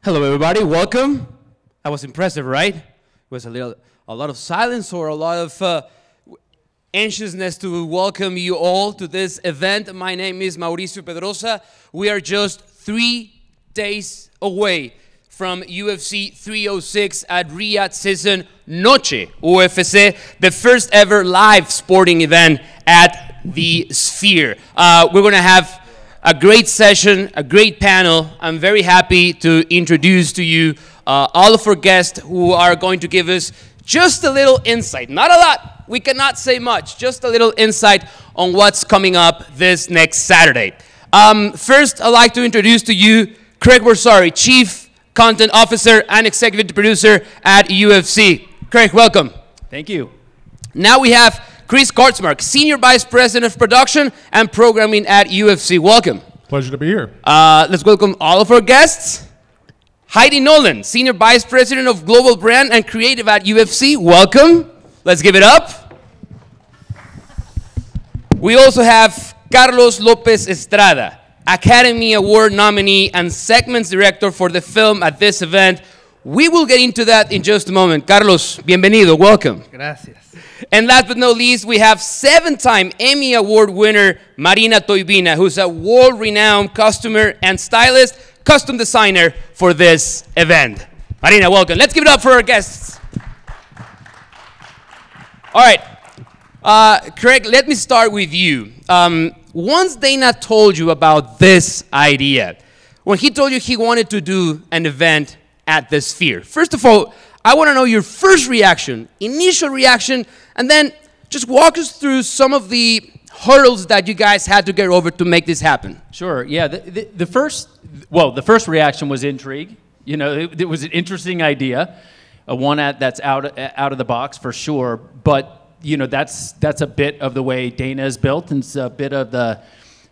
Hello, everybody. Welcome. That was impressive, right? It was a lot of silence or a lot of anxiousness to welcome you all to this event. My name is Mauricio Pedroza. We are just 3 days away from UFC 306 at Riyadh Season Noche UFC, the first ever live sporting event at the Sphere. We're going to have a great session, a great panel. I'm very happy to introduce to you all of our guests who are going to give us just a little insight. Not a lot. We cannot say much. Just a little insight on what's coming up this next Saturday. First, I'd like to introduce to you Craig Borsari, Chief Content Officer and Executive Producer at UFC. Craig, welcome. Thank you. Now we have Chris Kartzmark, Senior Vice President of Production and Programming at UFC. Welcome. Pleasure to be here. Let's welcome all of our guests. Heidi Noland, Senior Vice President of Global Brand and Creative at UFC. Welcome. Let's give it up. We also have Carlos López Estrada, Academy Award nominee and segments director for the film at this event. We will get into that in just a moment. Carlos, bienvenido. Welcome. Gracias. And last but not least, we have 7-time Emmy Award winner Marina Toybina, who's a world-renowned costumer and stylist, custom designer for this event. Marina, welcome. Let's give it up for our guests. All right. Craig, let me start with you. Once Dana told you about this idea, when he told you he wanted to do an event at the Sphere, first of all, I want to know your first reaction, initial reaction, and then just walk us through some of the hurdles that you guys had to get over to make this happen. Sure. Yeah. The first reaction was intrigue. You know, it was an interesting idea, one that's out of the box for sure. But you know, that's a bit of the way Dana is built, and it's a bit of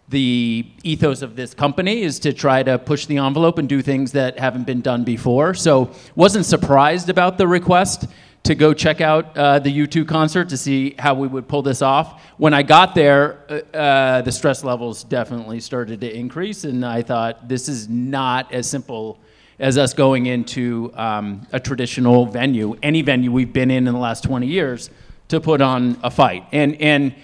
the ethos of this company is to try to push the envelope and do things that haven't been done before. So wasn't surprised about the request to go check out the U2 concert to see how we would pull this off. When I got there, the stress levels definitely started to increase, and I thought this is not as simple as us going into a traditional venue, any venue we've been in the last 20 years, to put on a fight. And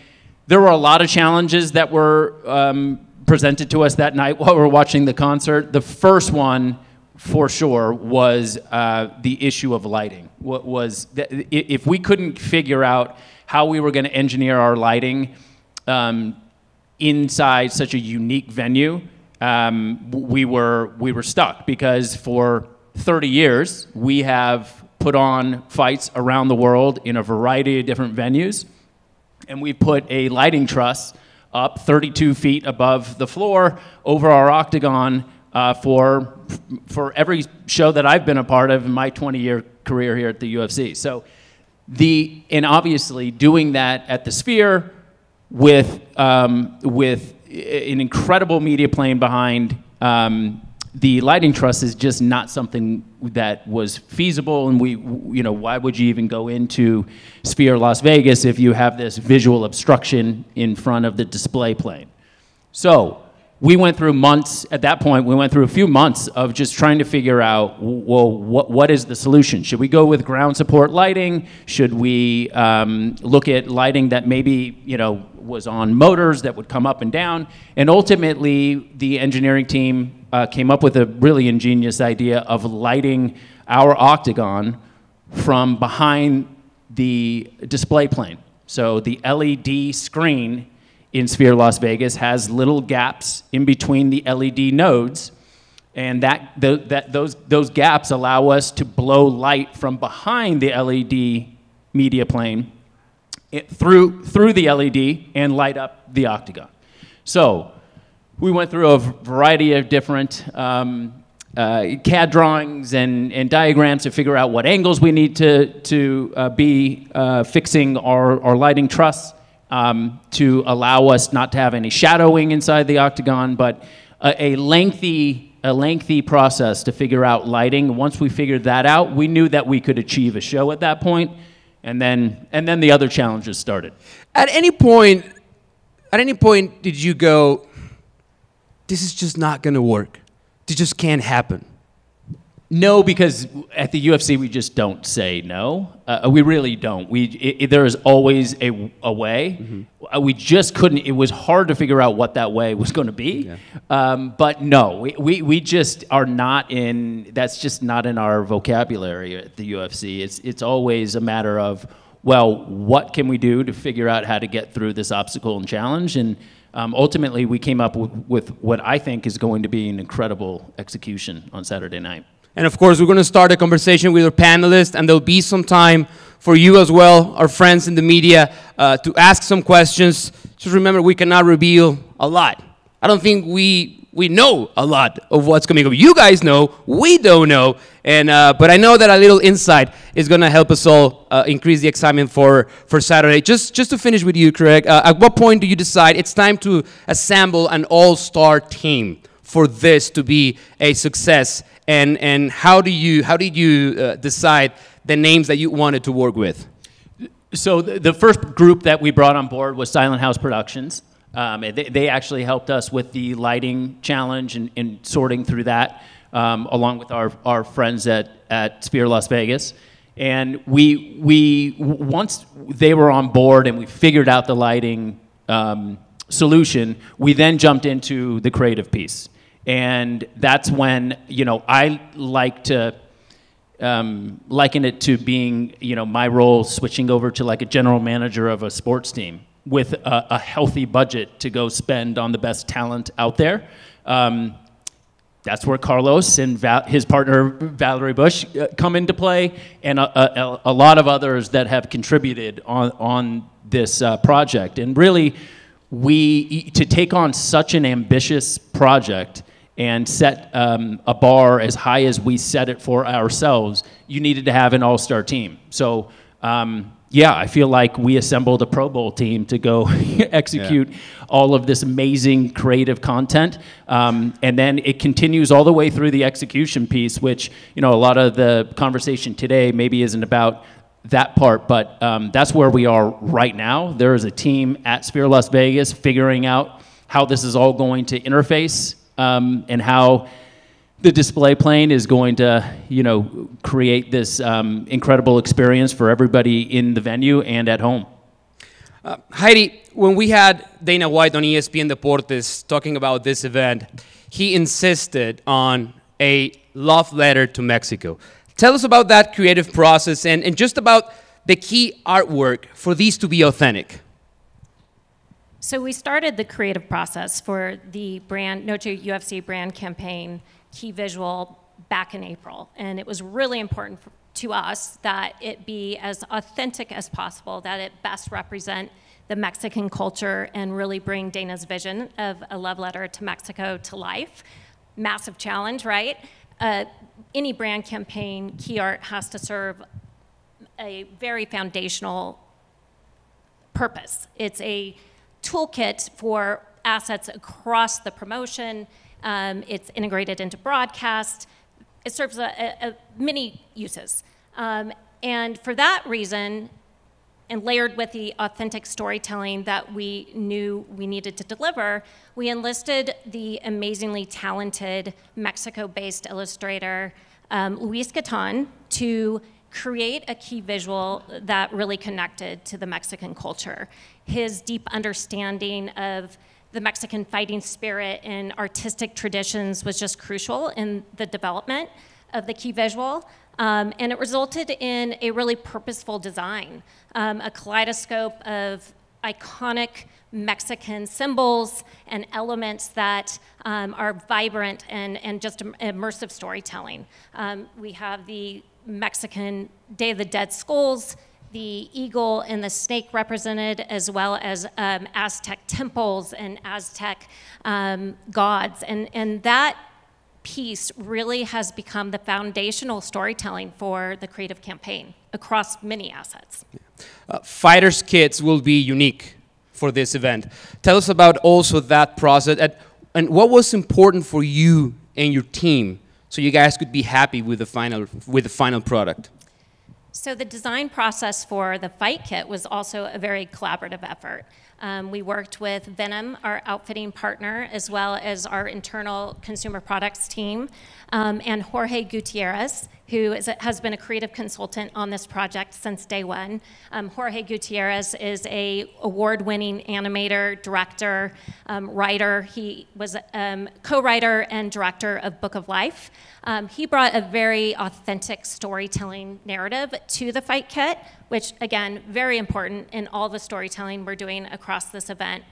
there were a lot of challenges that were presented to us that night while we were watching the concert. The first one, for sure, was the issue of lighting. What was if we couldn't figure out how we were going to engineer our lighting inside such a unique venue, we were stuck, because for 30 years we have put on fights around the world in a variety of different venues. And we put a lighting truss up 32 feet above the floor over our octagon for every show that I've been a part of in my 20-year career here at the UFC. So and obviously doing that at the Sphere with an incredible media plane behind the lighting truss is just not something that was feasible, and why would you even go into Sphere Las Vegas if you have this visual obstruction in front of the display plane? So we went through months, at that point, we went through a few months of just trying to figure out, well, what is the solution? Should we go with ground support lighting? Should we look at lighting that maybe, was on motors that would come up and down? And ultimately, the engineering team came up with a really ingenious idea of lighting our octagon from behind the display plane. So the LED screen in Sphere Las Vegas has little gaps in between the LED nodes, and those gaps allow us to blow light from behind the LED media plane through the LED and light up the octagon. So we went through a variety of different CAD drawings and diagrams to figure out what angles we need to be fixing our lighting truss to allow us not to have any shadowing inside the octagon, but a lengthy process to figure out lighting. Once we figured that out, we knew that we could achieve a show at that point, and then the other challenges started. At any point did you go, this is just not going to work? It just can't happen? No, because at the UFC we just don't say no. We really don't. There is always a way. Mm-hmm. We just couldn't. It was hard to figure out what that way was going to be. Yeah. But no, we just are not in. That's just not in our vocabulary at the UFC. It's always a matter of, well, what can we do to figure out how to get through this obstacle and challenge? And ultimately, we came up with what I think is going to be an incredible execution on Saturday night. And of course, we're going to start a conversation with our panelists, and there'll be some time for you as well, our friends in the media, to ask some questions. Just remember, we cannot reveal a lot. I don't think we know a lot of what's coming up. You guys know, we don't know, and but I know that a little insight is going to help us all increase the excitement for Saturday. Just to finish with you, Craig, at what point do you decide it's time to assemble an all-star team for this to be a success? And how did you decide the names that you wanted to work with? So the first group that we brought on board was Silent House Productions. They actually helped us with the lighting challenge and sorting through that, along with our friends at Sphere Las Vegas. And we once they were on board and we figured out the lighting solution, we then jumped into the creative piece. And that's when, I like to liken it to being, my role switching over to like a general manager of a sports team with a healthy budget to go spend on the best talent out there. That's where Carlos and his partner Valerie Bush come into play, and a lot of others that have contributed on this project. And really, to take on such an ambitious project and set a bar as high as we set it for ourselves, you needed to have an all-star team. So, yeah, I feel like we assembled a Pro Bowl team to go execute all of this amazing creative content. And then it continues all the way through the execution piece, which, a lot of the conversation today maybe isn't about that part, but that's where we are right now. There is a team at Sphere Las Vegas figuring out how this is all going to interface, and how the display plane is going to, create this incredible experience for everybody in the venue and at home. Heidi, when we had Dana White on ESPN Deportes talking about this event, he insisted on a love letter to Mexico. Tell us about that creative process and just about the key artwork for these to be authentic. So we started the creative process for the Noche UFC brand campaign key visual back in April. And it was really important to us that it be as authentic as possible, that it best represent the Mexican culture and really bring Dana's vision of a love letter to Mexico to life. Massive challenge, right? Any brand campaign, key art has to serve a very foundational purpose. It's a toolkit for assets across the promotion. It's integrated into broadcast. It serves many uses. And for that reason, and layered with the authentic storytelling that we knew we needed to deliver, we enlisted the amazingly talented Mexico-based illustrator, Luis Gaton, to create a key visual that really connected to the Mexican culture. His deep understanding of the Mexican fighting spirit and artistic traditions was just crucial in the development of the key visual. And it resulted in a really purposeful design, a kaleidoscope of iconic Mexican symbols and elements that are vibrant and just immersive storytelling. We have the Mexican Day of the Dead skulls, the eagle and the snake represented, as well as Aztec temples and Aztec gods. And that piece really has become the foundational storytelling for the creative campaign across many assets. Fighters' kits will be unique for this event. Tell us about also that process and what was important for you and your team so you guys could be happy with the final product. So the design process for the fight kit was also a very collaborative effort. We worked with Venom, our outfitting partner, as well as our internal consumer products team, and Jorge Gutierrez, who has been a creative consultant on this project since day one. Jorge Gutierrez is an award-winning animator, director, writer. He was co-writer and director of Book of Life. He brought a very authentic storytelling narrative to the fight kit, which, again, very important in all the storytelling we're doing across this event.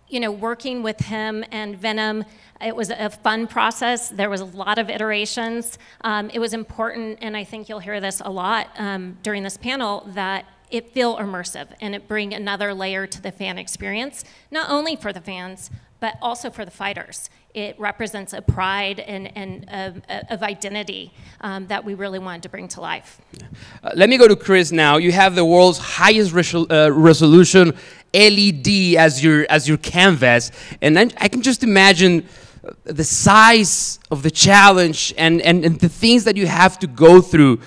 You know, working with him and Venom, it was a fun process. There was a lot of iterations. It was important, and I think you'll hear this a lot during this panel, that it feel immersive and it bring another layer to the fan experience, not only for the fans, but also for the fighters. It represents a pride and of identity that we really wanted to bring to life. Let me go to Chris now. You have the world's highest resolution LED as your canvas, and I can just imagine the size of the challenge and the things that you have to go through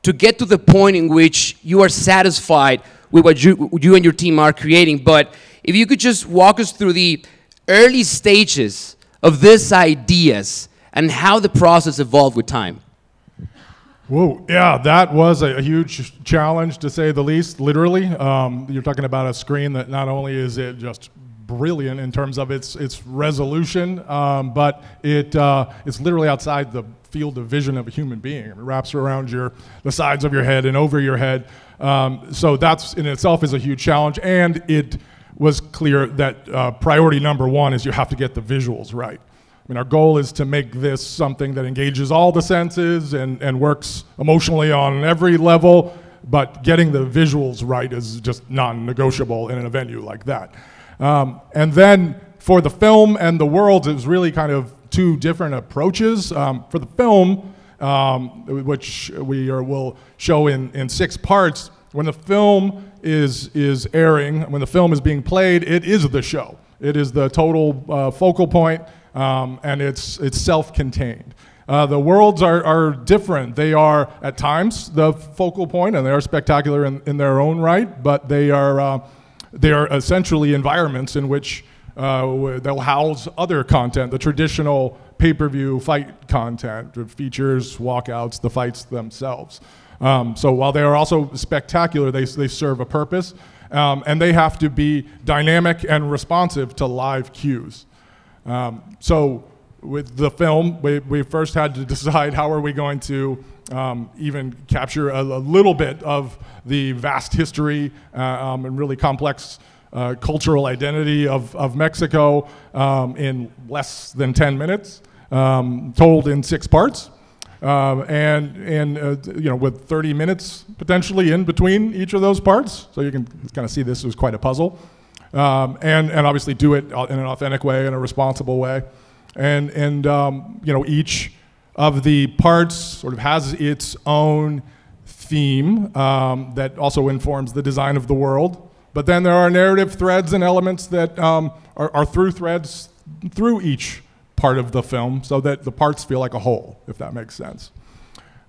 to get to the point in which you are satisfied with what you and your team are creating. But if you could just walk us through the early stages of these ideas and how the process evolved with time. Whoa, yeah, that was a huge challenge, to say the least, literally. You're talking about a screen that not only is it just brilliant in terms of its resolution, but it's literally outside the field of vision of a human being. It wraps around the sides of your head and over your head. So that's in itself is a huge challenge, and it was clear that priority number one is you have to get the visuals right. I mean, our goal is to make this something that engages all the senses and works emotionally on every level, but getting the visuals right is just non-negotiable in a venue like that. And then for the film and the worlds, it was really kind of two different approaches. For the film, which will show in 6 parts, when the film is airing, when the film is being played, it is the show. It is the total focal point, and it's self-contained. The worlds are different. They are, at times, the focal point, and they are spectacular in their own right, but they are essentially environments in which they'll house other content, the traditional pay-per-view fight content, the features, walkouts, the fights themselves. So while they are also spectacular, they serve a purpose, and they have to be dynamic and responsive to live cues. So with the film, we first had to decide how are we going to even capture a little bit of the vast history and really complex cultural identity of Mexico in less than 10 minutes, told in 6 parts. And you know, with 30 minutes potentially in between each of those parts, so you can kind of see this as quite a puzzle, and obviously do it in an authentic way, in a responsible way, and you know, each of the parts sort of has its own theme that also informs the design of the world. But then there are narrative threads and elements that are through threads through each part of the film, so that the parts feel like a whole, if that makes sense.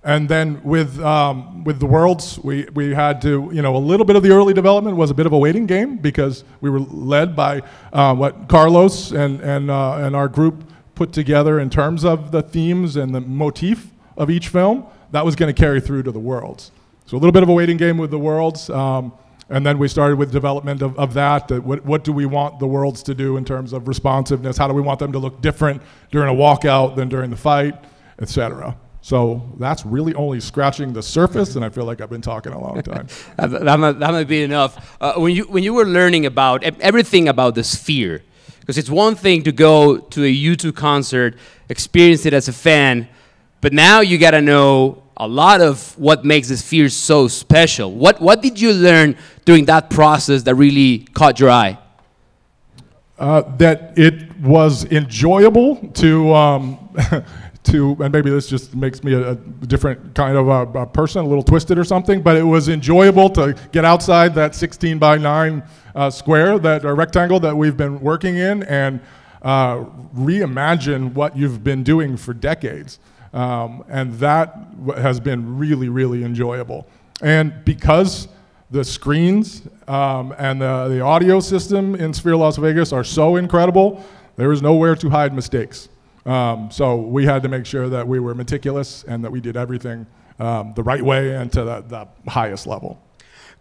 And then with the worlds, we had to, you know, a little bit of the early development was a bit of a waiting game, because we were led by what Carlos and our group put together in terms of the themes and the motif of each film. That was going to carry through to the worlds. So a little bit of a waiting game with the worlds. And then we started with development of that. What do we want the worlds to do in terms of responsiveness? How do we want them to look different during a walkout than during the fight, etc. So that's really only scratching the surface, and I feel like I've been talking a long time. that might be enough. When you were learning about everything about the Sphere, because it's one thing to go to a U2 concert, experience it as a fan, but now you got to know a lot of what makes the Sphere so special. What did you learn during that process that really caught your eye? That it was enjoyable to, and maybe this just makes me a different kind of a person, a little twisted or something, but it was enjoyable to get outside that 16 by 9 square, that rectangle that we've been working in, and reimagine what you've been doing for decades. And that has been really, really enjoyable. And because the screens and the audio system in Sphere Las Vegas are so incredible, there is nowhere to hide mistakes. So we had to make sure that we were meticulous and that we did everything the right way and to the highest level.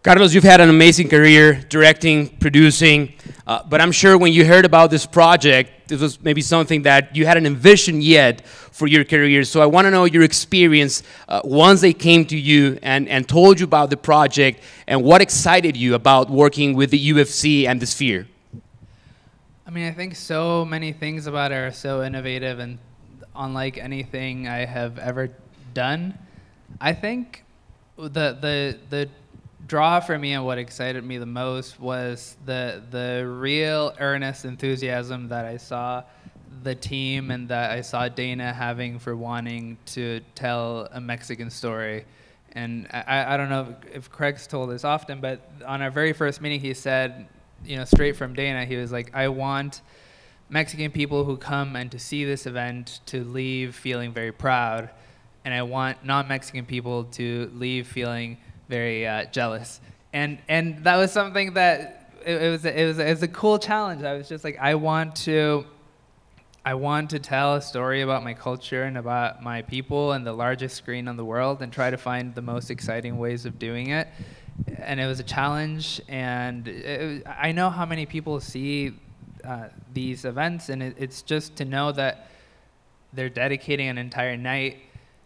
Carlos, you've had an amazing career directing, producing, but I'm sure when you heard about this project, this was maybe something that you hadn't envisioned yet for your career. So I want to know your experience once they came to you and told you about the project, and what excited you about working with the UFC and the Sphere. I mean, I think so many things about it are so innovative and unlike anything I have ever done. I think the draw for me and what excited me the most was the real earnest enthusiasm that I saw the team and that I saw Dana having for wanting to tell a Mexican story. And I don't know if Craig's told this often, but on our very first meeting he said, you know, straight from Dana, he was like, I want Mexican people who come and to see this event to leave feeling very proud, and I want non-Mexican people to leave feeling very jealous. And that was something that it was a cool challenge. I was just like, I want to tell a story about my culture and about my people and the largest screen on the world, and try to find the most exciting ways of doing it. And it was a challenge, and I know how many people see these events, and it's just to know that they're dedicating an entire night,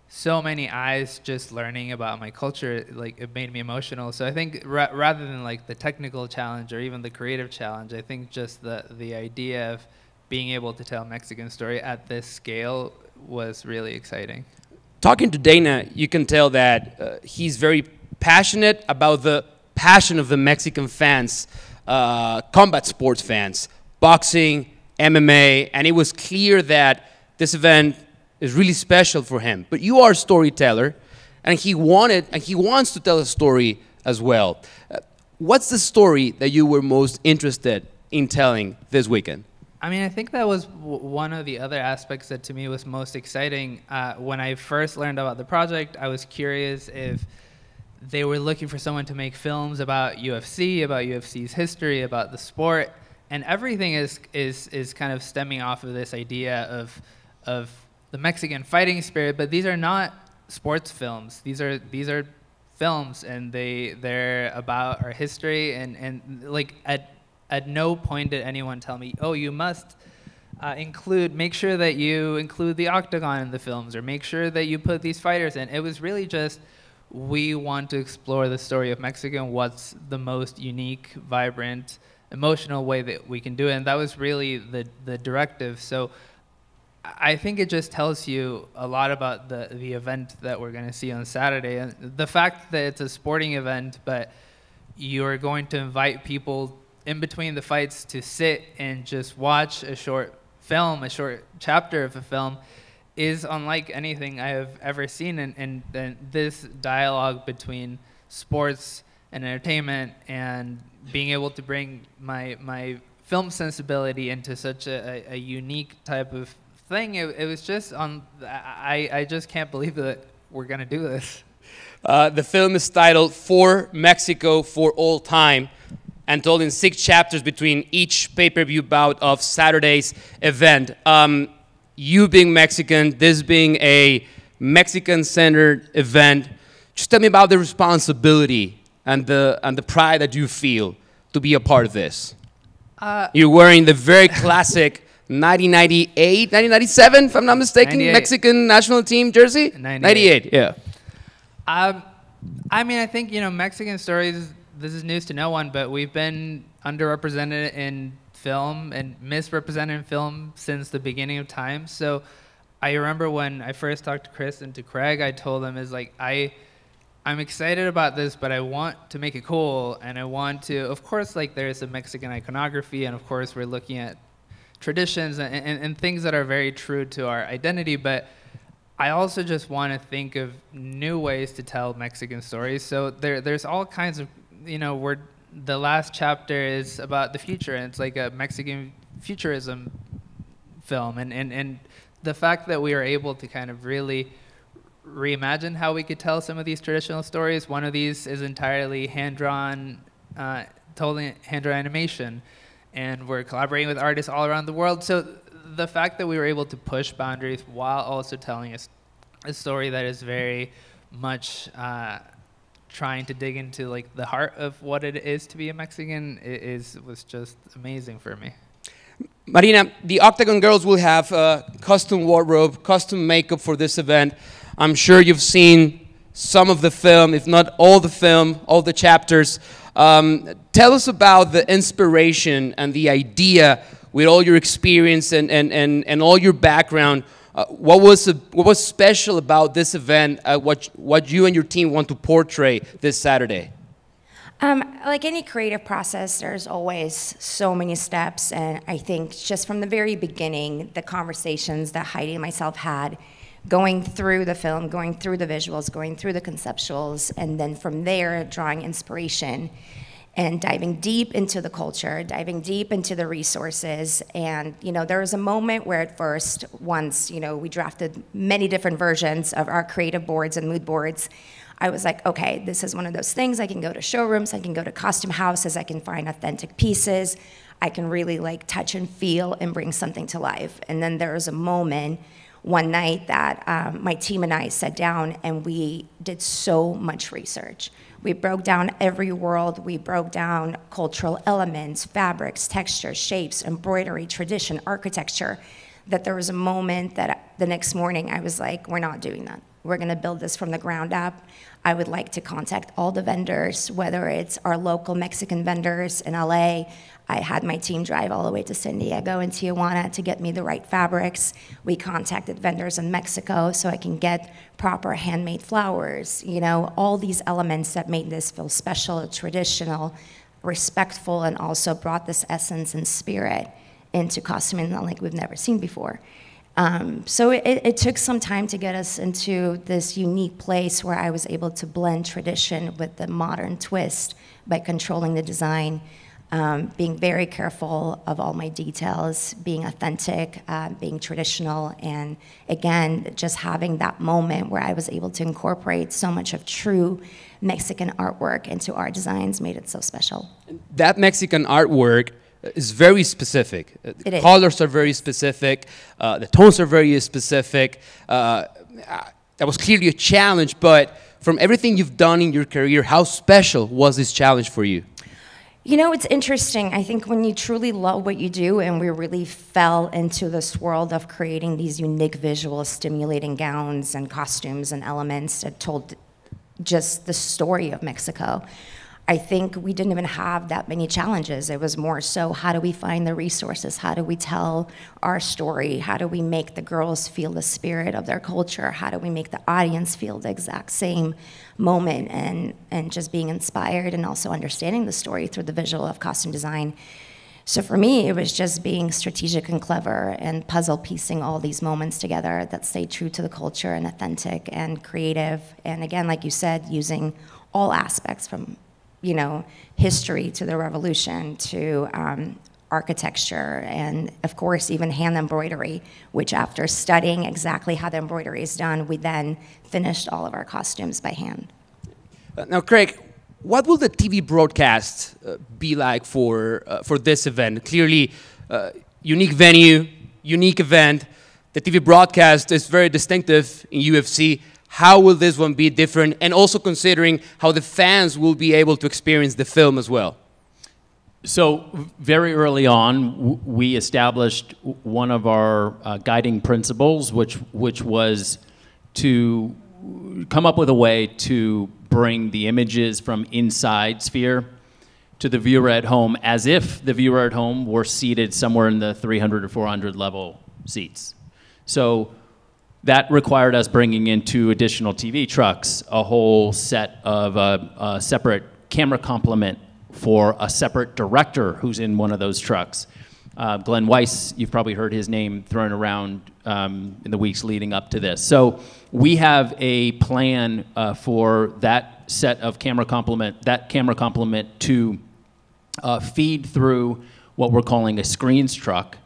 so many eyes just learning about my culture, like it made me emotional. So I think rather than like the technical challenge or even the creative challenge, I think just the idea of being able to tell a Mexican story at this scale was really exciting. Talking to Dana, you can tell that he's very passionate about the passion of the Mexican fans, combat sports fans, boxing, MMA, and it was clear that this event is really special for him. But you are a storyteller, and he wants to tell a story as well. What's the story that you were most interested in telling this weekend? I mean, I think that was one of the other aspects that to me was most exciting. When I first learned about the project, I was curious if they were looking for someone to make films about UFC, about UFC's history, about the sport, and everything is kind of stemming off of this idea of the Mexican fighting spirit. But these are not sports films. These are films, and they're about our history, and like at no point did anyone tell me, oh, you must make sure that you include the octagon in the films, or make sure that you put these fighters in. It was really just, we want to explore the story of Mexico and what's the most unique, vibrant, emotional way that we can do it. And that was really the directive. So I think it just tells you a lot about the event that we're going to see on Saturday. And the fact that it's a sporting event, but you're going to invite people in between the fights to sit and just watch a short film, a short chapter of a film, is unlike anything I have ever seen. And this dialogue between sports and entertainment and being able to bring my film sensibility into such a unique type of thing, it was just I just can't believe that we're going to do this. The film is titled For Mexico for All Time, and told in 6 chapters between each pay-per-view bout of Saturday's event. You being Mexican, this being a Mexican-centered event, just tell me about the responsibility and the pride that you feel to be a part of this. You're wearing the very classic 1998, 1997, if I'm not mistaken, 98. Mexican national team jersey? 98, yeah. I mean, I think, Mexican stories, this is news to no one, but we've been underrepresented in film and misrepresented in film since the beginning of time. So I remember when I first talked to Chris and to Craig, I told them, I'm excited about this, but I want to make it cool, and I want to, of course, there's a Mexican iconography, and of course we're looking at traditions and things that are very true to our identity, but I also just want to think of new ways to tell Mexican stories. So there's all kinds of, the last chapter is about the future, and it's like a Mexican futurism film. And the fact that we were able to kind of really reimagine how we could tell some of these traditional stories. One of these is entirely hand-drawn, totally hand-drawn animation. And we're collaborating with artists all around the world. So the fact that we were able to push boundaries while also telling a story that is very much trying to dig into like the heart of what it is to be a Mexican was just amazing for me. Marina, the Octagon Girls will have custom wardrobe, custom makeup for this event. I'm sure you've seen some of the film, if not all the film, all the chapters. Tell us about the inspiration and the idea with all your experience and all your background. What was special about this event? What you and your team want to portray this Saturday? Like any creative process, there's always so many steps, and I think just from the very beginning, the conversations that Heidi and myself had, going through the film, going through the visuals, going through the conceptuals, and then from there, drawing inspiration and diving deep into the culture, diving deep into the resources. And, you know, there was a moment where at first, once, you know, we drafted many different versions of our creative boards and mood boards, I was like, okay, this is one of those things. I can go to showrooms, I can go to costume houses, I can find authentic pieces, I can really like touch and feel and bring something to life. And then there was a moment one night that my team and I sat down and we did so much research. We broke down every world, we broke down cultural elements, fabrics, textures, shapes, embroidery, tradition, architecture, that there was a moment that the next morning I was like, we're not doing that. We're gonna build this from the ground up. I would like to contact all the vendors, whether it's our local Mexican vendors in LA. I had my team drive all the way to San Diego and Tijuana to get me the right fabrics. We contacted vendors in Mexico so I can get proper handmade flowers, you know, all these elements that made this feel special, traditional, respectful, and also brought this essence and spirit into costuming like we've never seen before. So it took some time to get us into this unique place where I was able to blend tradition with the modern twist by controlling the design, being very careful of all my details, being authentic, being traditional, and again, just having that moment where I was able to incorporate so much of true Mexican artwork into our designs made it so special. That Mexican artwork is very specific. The colors are very specific. The tones are very specific. That was clearly a challenge, but from everything you've done in your career, how special was this challenge for you? You know, it's interesting. I think when you truly love what you do, and we really fell into this world of creating these unique visual stimulating gowns and costumes and elements that told just the story of Mexico, I think we didn't even have that many challenges. It was more so, how do we find the resources? How do we tell our story? How do we make the girls feel the spirit of their culture? How do we make the audience feel the exact same moment and just being inspired and also understanding the story through the visual of costume design? So for me, it was just being strategic and clever and puzzle piecing all these moments together that stay true to the culture and authentic and creative. And again, like you said, using all aspects from, you know, history to the revolution to architecture and of course even hand embroidery, which after studying exactly how the embroidery is done, we then finished all of our costumes by hand. Now, Craig, what will the TV broadcast be like for this event? Clearly, unique venue, unique event. The TV broadcast is very distinctive in UFC. How will this one be different? And also considering how the fans will be able to experience the film as well. So very early on, we established one of our guiding principles, which was to come up with a way to bring the images from inside Sphere to the viewer at home as if the viewer at home were seated somewhere in the 300 or 400 level seats. So that required us bringing in 2 additional TV trucks, a whole set of a separate camera complement for a separate director who's in one of those trucks. Glenn Weiss, you've probably heard his name thrown around in the weeks leading up to this. So we have a plan for that set of camera complement, to feed through what we're calling a screens truck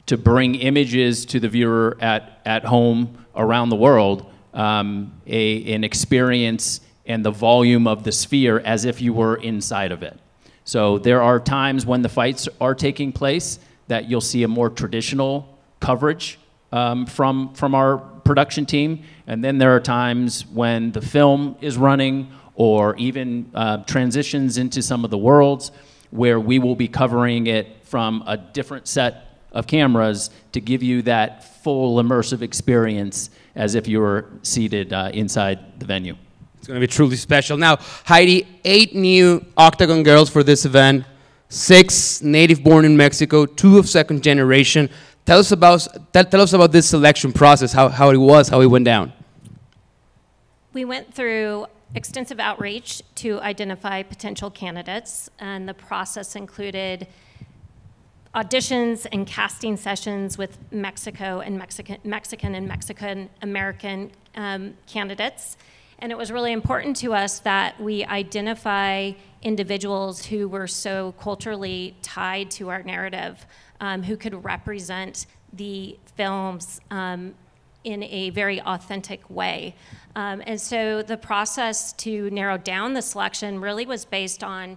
to bring images to the viewer at home around the world, an experience and the volume of the sphere as if you were inside of it. So there are times when the fights are taking place that you'll see a more traditional coverage from our production team, and then there are times when the film is running or even transitions into some of the worlds where we will be covering it from a different set of cameras to give you that full immersive experience as if you were seated inside the venue. It's going to be truly special. Now, Heidi, 8 new Octagon girls for this event, 6 native born in Mexico, 2 of second generation. Tell us about this selection process, how it was, how it went down. We went through extensive outreach to identify potential candidates, and the process included auditions and casting sessions with Mexico and Mexican and Mexican American candidates. And it was really important to us that we identify individuals who were so culturally tied to our narrative, who could represent the films in a very authentic way. And so the process to narrow down the selection really was based on,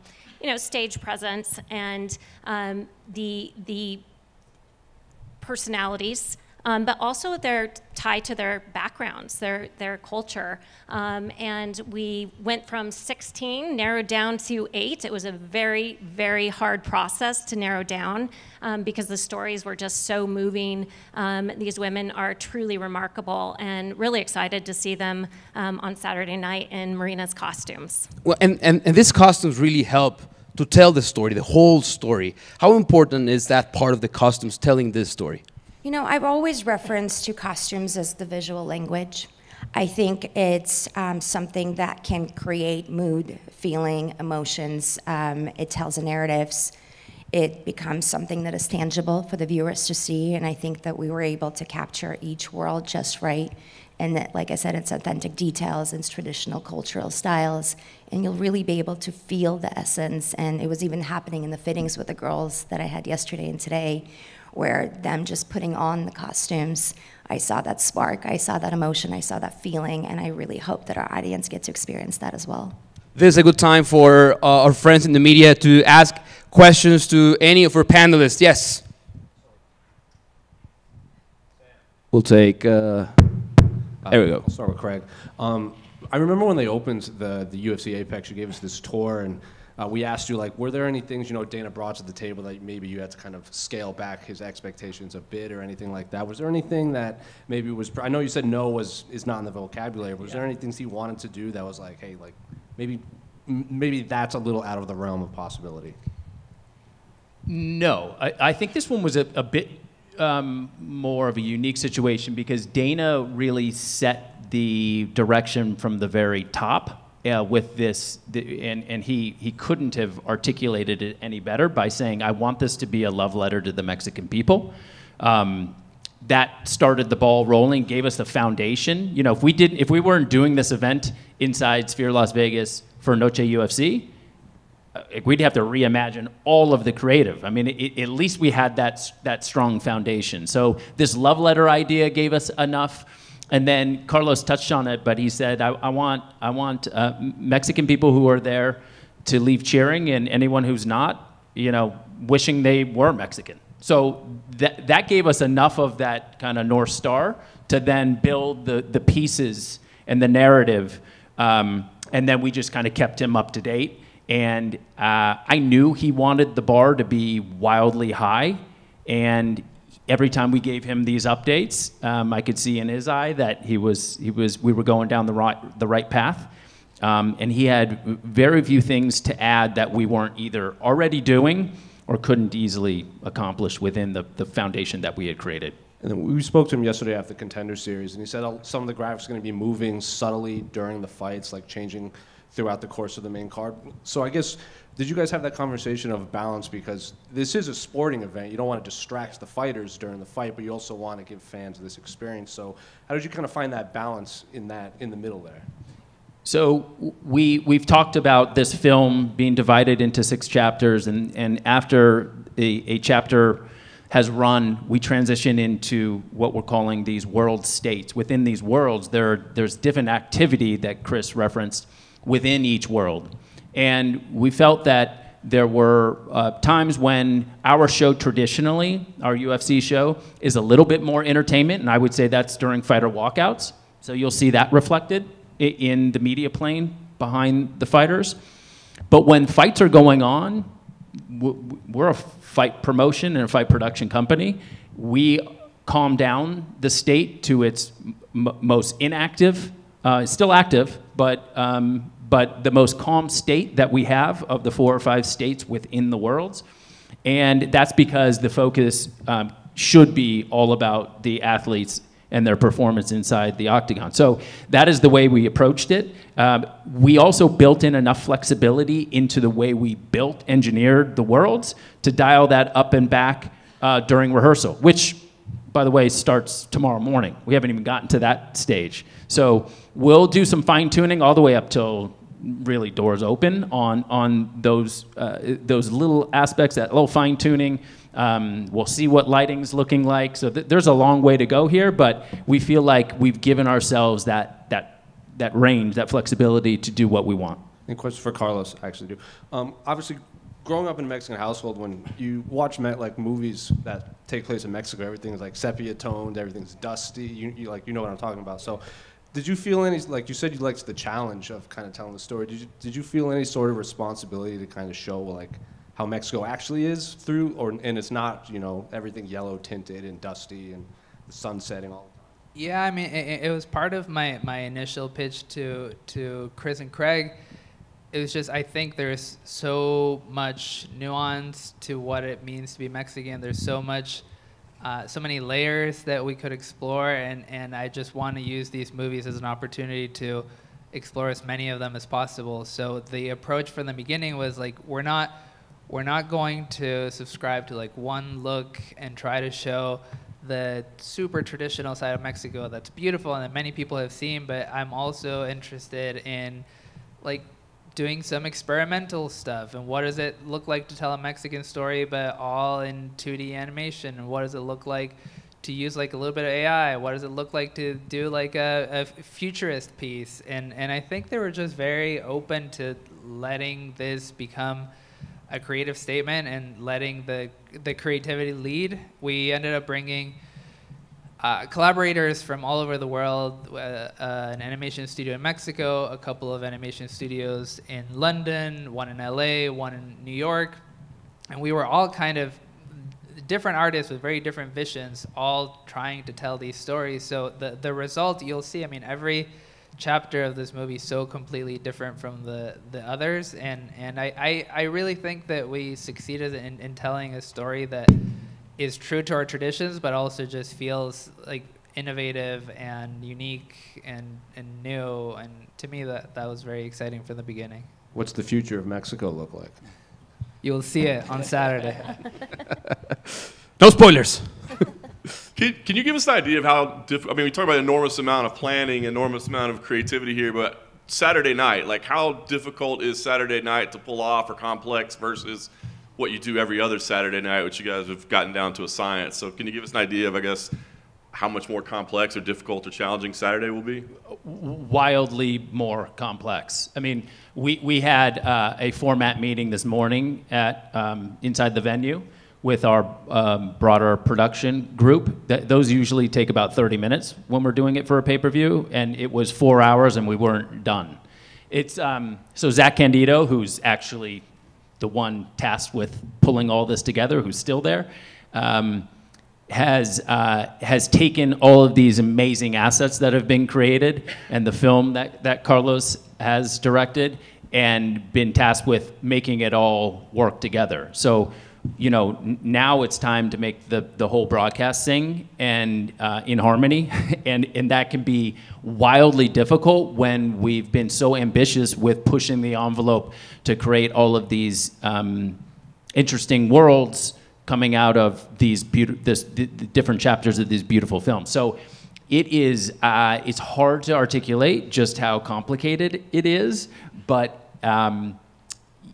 stage presence and the personalities, but also they're tied to their backgrounds, their culture. And we went from 16, narrowed down to 8. It was a very, very hard process to narrow down because the stories were just so moving. These women are truly remarkable, and really excited to see them on Saturday night in Marina's costumes. Well, and these costumes really help to tell the story, the whole story. How important is that part of the costumes, telling this story? I've always referenced to costumes as the visual language. I think it's something that can create mood, feeling, emotions. It tells the narratives. It becomes something that is tangible for the viewers to see, and I think that we were able to capture each world just right. And that, like I said, it's authentic details, it's traditional cultural styles, and you'll really be able to feel the essence. And it was even happening in the fittings with the girls that I had yesterday and today, where them just putting on the costumes, I saw that spark, I saw that emotion, I saw that feeling, and I really hope that our audience gets to experience that as well. This is a good time for our friends in the media to ask questions to any of our panelists. Yes? We'll take, there we go. I'll start with Craig. I remember when they opened the UFC Apex, you gave us this tour, and we asked you, were there any things, Dana brought to the table that maybe you had to kind of scale back his expectations a bit or anything like that? Was there anything that maybe was, I know you said no is not in the vocabulary, but was there any things he wanted to do that was like, hey, maybe that's a little out of the realm of possibility? No, I think this one was a bit more of a unique situation because Dana really set the direction from the very top. With this, and he couldn't have articulated it any better by saying, I want this to be a love letter to the Mexican people. That started the ball rolling, gave us the foundation. If we weren't doing this event inside Sphere Las Vegas for Noche UFC, we'd have to reimagine all of the creative. I mean, at least we had that strong foundation. So this love letter idea gave us enough. And then Carlos touched on it, but he said, I want Mexican people who are there to leave cheering, and anyone who's not, wishing they were Mexican. So that gave us enough of that kind of North Star to then build the pieces and the narrative. And then we just kind of kept him up to date. And I knew he wanted the bar to be wildly high, and every time we gave him these updates, I could see in his eye that we were going down the right path. And he had very few things to add that we weren't either already doing or couldn't easily accomplish within the foundation that we had created. And then we spoke to him yesterday after the Contender Series, and he said some of the graphics are going to be moving subtly during the fights, like changing throughout the course of the main card. So I guess, did you guys have that conversation of balance? Because this is a sporting event. You don't want to distract the fighters during the fight, but you also want to give fans this experience. So how did you kind of find that balance in the middle there? So we've talked about this film being divided into 6 chapters, and after a chapter has run, we transition into what we're calling these world states. Within these worlds, there's different activity that Chris referenced within each world. And we felt that there were times when our show traditionally, our UFC show, is a little bit more entertainment, and I would say that's during fighter walkouts. So you'll see that reflected in the media plane behind the fighters. But when fights are going on, we're a fight promotion and a fight production company. We calm down the state to its most inactive. It's still active, but the most calm state that we have of the 4 or 5 states within the worlds. And that's because the focus should be all about the athletes and their performance inside the octagon. So that is the way we approached it. We also built in enough flexibility into the way we engineered the worlds to dial that up and back during rehearsal, which, by the way, starts tomorrow morning. We haven't even gotten to that stage. So we'll do some fine tuning all the way up till really doors open on those little aspects, that little fine tuning. We'll see what lighting's looking like. So there's a long way to go here, but we feel like we've given ourselves that range, that flexibility to do what we want. And question for Carlos, I actually do. Obviously, growing up in a Mexican household, when you watch like movies that take place in Mexico, everything's like sepia toned, everything's dusty. You know what I'm talking about. So, did you feel any, like you said, you liked the challenge of kind of telling the story? Did you feel any sort of responsibility to kind of show like how Mexico actually is and it's not, everything yellow tinted and dusty and the sun setting all the time? Yeah, I mean, it was part of my initial pitch to Chris and Craig. It was just, I think there's so much nuance to what it means to be Mexican. There's so many layers that we could explore, and I just want to use these movies as an opportunity to explore as many of them as possible. So the approach from the beginning was like, we're not going to subscribe to like one look and try to show the super traditional side of Mexico that's beautiful and that many people have seen, but I'm also interested in like doing some experimental stuff. And what does it look like to tell a Mexican story, but all in 2D animation? And what does it look like to use like a little bit of AI? What does it look like to do like a futurist piece? And I think they were just very open to letting this become a creative statement and letting the creativity lead. We ended up bringing collaborators from all over the world, an animation studio in Mexico, a couple of animation studios in London, one in LA, one in New York. And we were all kind of different artists with very different visions, all trying to tell these stories. So the result you'll see, I mean, every chapter of this movie is so completely different from the others. And I really think that we succeeded in telling a story that is true to our traditions, but also just feels like innovative and unique and new. And to me, that was very exciting from the beginning. What's the future of Mexico look like? You'll see it on Saturday. No spoilers. Can you give us an idea of how difficult? I mean, we talk about enormous amount of planning, enormous amount of creativity here, but Saturday night, like how difficult is Saturday night to pull off or complex versus what you do every other Saturday night, which you guys have gotten down to a science. So can you give us an idea of, I guess, how much more complex or difficult or challenging Saturday will be? Wildly more complex. I mean, we had a format meeting this morning at inside the venue with our broader production group. Those usually take about 30 minutes when we're doing it for a pay-per-view, and it was 4 hours and we weren't done. It's so Zach Candido, who's actually the one tasked with pulling all this together, who's still there, has taken all of these amazing assets that have been created and the film that Carlos has directed and been tasked with making it all work together. So, now it's time to make the whole broadcast sing and in harmony, and that can be wildly difficult when we've been so ambitious with pushing the envelope to create all of these interesting worlds coming out of these the different chapters of these beautiful films. So it's hard to articulate just how complicated it is, but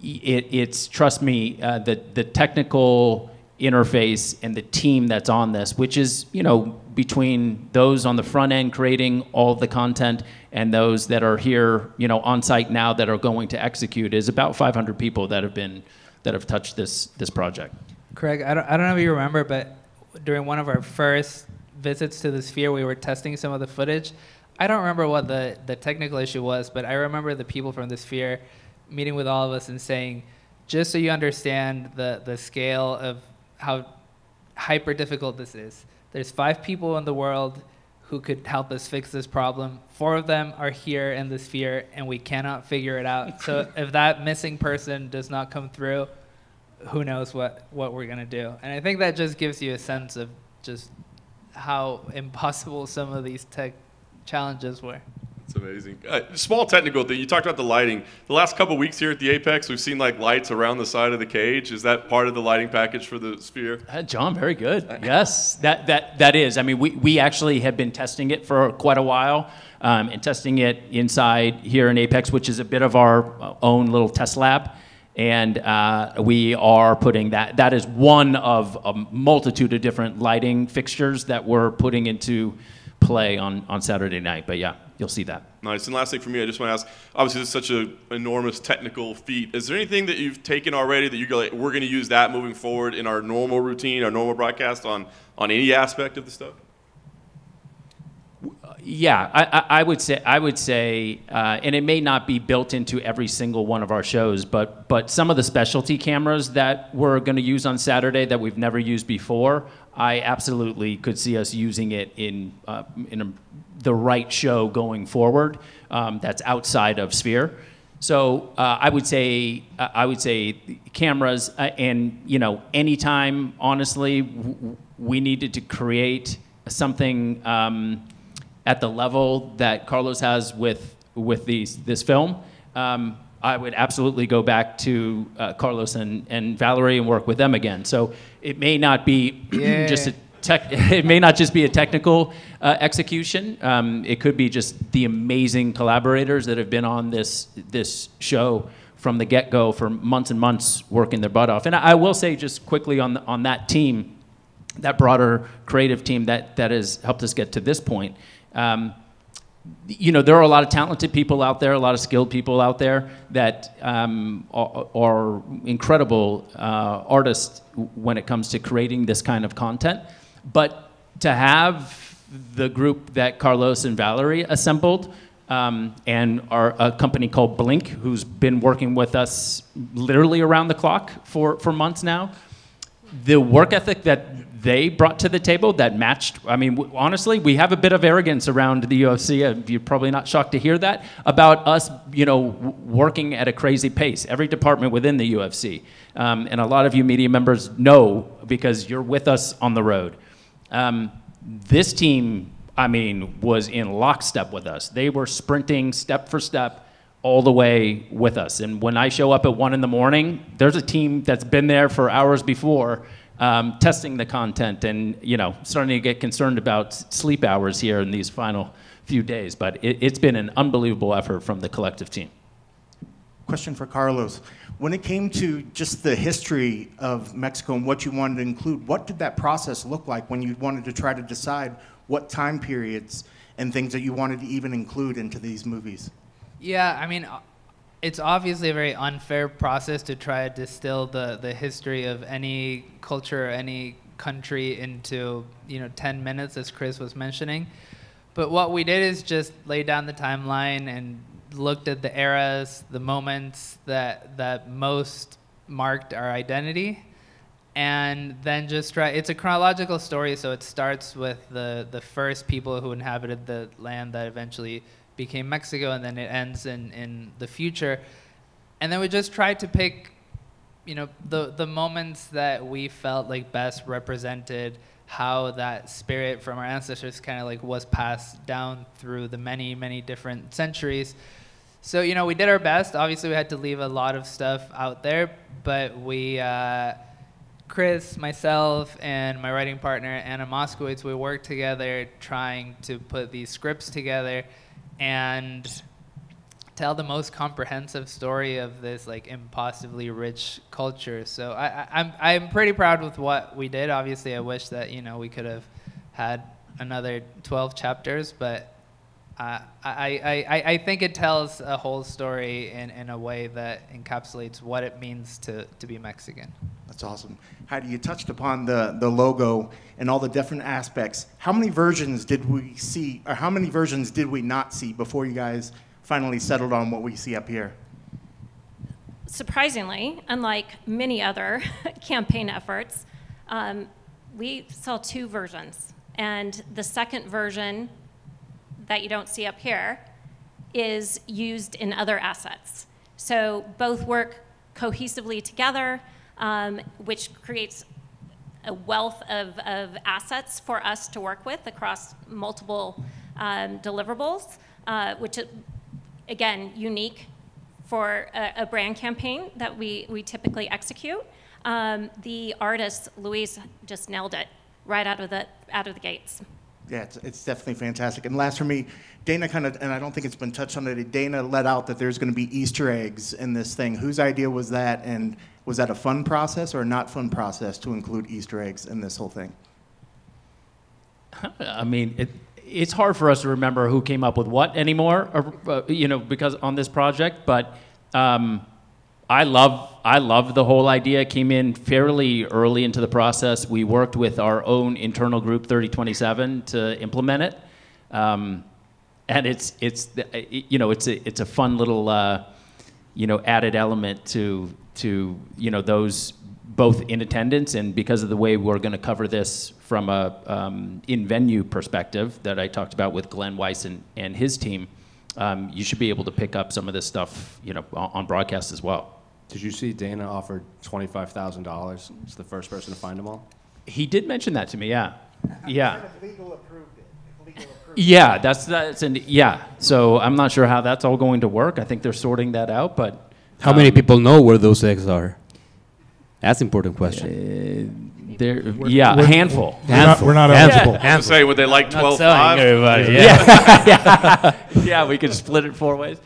it's trust me, the technical interface and the team that's on this, which is, you know, between those on the front end creating all of the content and those that are here, you know, on site now that are going to execute, is about 500 people that have touched this project. Craig, I don't know if you remember, but during one of our first visits to the Sphere, we were testing some of the footage. I don't remember what the technical issue was, but I remember the people from the Sphere meeting with all of us and saying, just so you understand the scale of how hyper difficult this is, there's 5 people in the world who could help us fix this problem. 4 of them are here in the Sphere, and we cannot figure it out. So if that missing person does not come through, who knows what we're going to do. And I think that just gives you a sense of just how impossible some of these tech challenges were. It's amazing. Small technical thing. You talked about the lighting. The last couple of weeks here at the Apex, we've seen like lights around the side of the cage. Is that part of the lighting package for the Sphere? John, very good. Yes, that is. I mean, we actually have been testing it for quite a while, and testing it inside here in Apex, which is a bit of our own little test lab. And we are putting that is one of a multitude of different lighting fixtures that we're putting into play on Saturday night. But yeah, you'll see that. Nice. And last thing for me, I just want to ask, obviously this is such an enormous technical feat. Is there anything that you've taken already that you go, like, we're going to use that moving forward in our normal routine, our normal broadcast on any aspect of the stuff? Yeah, I would say, and it may not be built into every single one of our shows, but some of the specialty cameras that we're going to use on Saturday that we've never used before, I absolutely could see us using it in the right show going forward. That's outside of Sphere. So I would say cameras, and you know, anytime honestly we needed to create something at the level that Carlos has with this film, I would absolutely go back to Carlos and Valerie and work with them again. So it may not be it may not just be a technical execution. It could be just the amazing collaborators that have been on this show from the get-go for months and months, working their butt off. And I will say just quickly on that team, that broader creative team that has helped us get to this point. You know, there are a lot of talented people out there, a lot of skilled people out there that are incredible artists when it comes to creating this kind of content. But to have the group that Carlos and Valerie assembled, and a company called Blink, who's been working with us literally around the clock for months now, the work ethic that they brought to the table that matched, I mean, honestly, we have a bit of arrogance around the UFC. You're probably not shocked to hear that, about us, you know, working at a crazy pace, every department within the UFC. And a lot of you media members know because you're with us on the road. This team, I mean, was in lockstep with us. They were sprinting step for step all the way with us. And when I show up at 1 in the morning, there's a team that's been there for hours before, testing the content and, you know, starting to get concerned about sleep hours here in these final few days. But it's been an unbelievable effort from the collective team. Question for Carlos. When it came to just the history of Mexico and what you wanted to include, what did that process look like when you wanted to try to decide what time periods and things that you wanted to even include into these movies? Yeah, I mean, it's obviously a very unfair process to try to distill the history of any culture, any country into, you know, 10 minutes, as Chris was mentioning. But what we did is just lay down the timeline and looked at the eras, the moments that most marked our identity, and then just try. It's a chronological story, so it starts with the first people who inhabited the land that eventually became Mexico, and then it ends in the future. And then we just tried to pick, you know, the moments that we felt like best represented how that spirit from our ancestors kind of like was passed down through the many different centuries. So, you know, we did our best. Obviously, we had to leave a lot of stuff out there, but we, Chris, myself, and my writing partner, Anna Moskowitz, we worked together trying to put these scripts together. And tell the most comprehensive story of this like impossibly rich culture. So I'm pretty proud with what we did. Obviously, I wish that we could have had another 12 chapters, but I think it tells a whole story in a way that encapsulates what it means to be Mexican. That's awesome. Heidi, you touched upon the logo and all the different aspects. How many versions did we see, or how many versions did we not see before you guys finally settled on what we see up here? Surprisingly, unlike many other campaign efforts, we saw 2 versions. And the second version that you don't see up here is used in other assets. So both work cohesively together, which creates a wealth of assets for us to work with across multiple deliverables, which is, again, unique for a brand campaign that we typically execute. The artist, Luis, just nailed it right out of the gates. Yeah, it's definitely fantastic. And last for me, Dana kind of, and I don't think it's been touched on today, Dana let out that there's going to be Easter eggs in this thing. Whose idea was that, and was that a fun process or a not fun process to include Easter eggs in this whole thing? I mean, it's hard for us to remember who came up with what anymore, because on this project, but I love the whole idea. It came in fairly early into the process. We worked with our own internal group, 3027, to implement it, and it's a fun little added element to those both in attendance, and because of the way we're going to cover this from a in-venue perspective that I talked about with Glenn Weiss and his team, you should be able to pick up some of this stuff on broadcast as well. Did you see Dana offered $25,000 as the first person to find them all? He did mention that to me, yeah. Yeah. Legal approved it. Legal approved Yeah, yeah. So I'm not sure how that's all going to work. I think they're sorting that out, but... How many people know where those eggs are? That's an important question. A handful. We're not eligible. I was say, would they like 12-5? Everybody, yeah. Yeah, we could split it 4 ways.